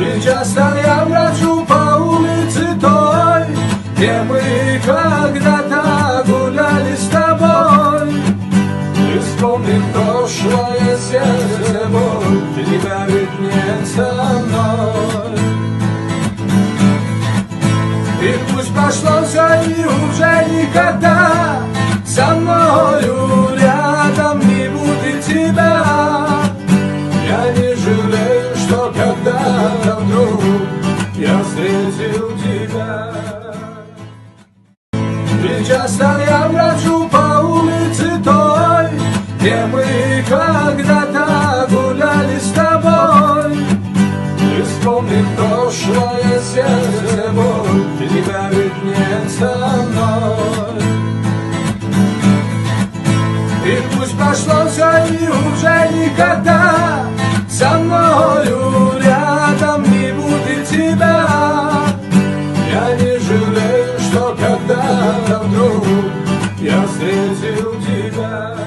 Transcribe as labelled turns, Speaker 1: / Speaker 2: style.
Speaker 1: Ведь часто я брожу по улице той, где мы когда-то гуляли с тобой. И вспомним прошлое, сердце боль, тебя ведь нет со мной. И пусть пошло все и уже никогда со мною рядом не будет тебя. Я не жалею, что когда-то вдруг я встретил тебя. Ведь часто я брожу по улице той, где мы когда-то гуляли с тобой. И вспомним прошлое, сердце боль, тебя ведь нет со мной. И пусть прошло все и уже никогда со мною рядом не будет тебя. Я не жалею, что когда-то вдруг я встретил тебя.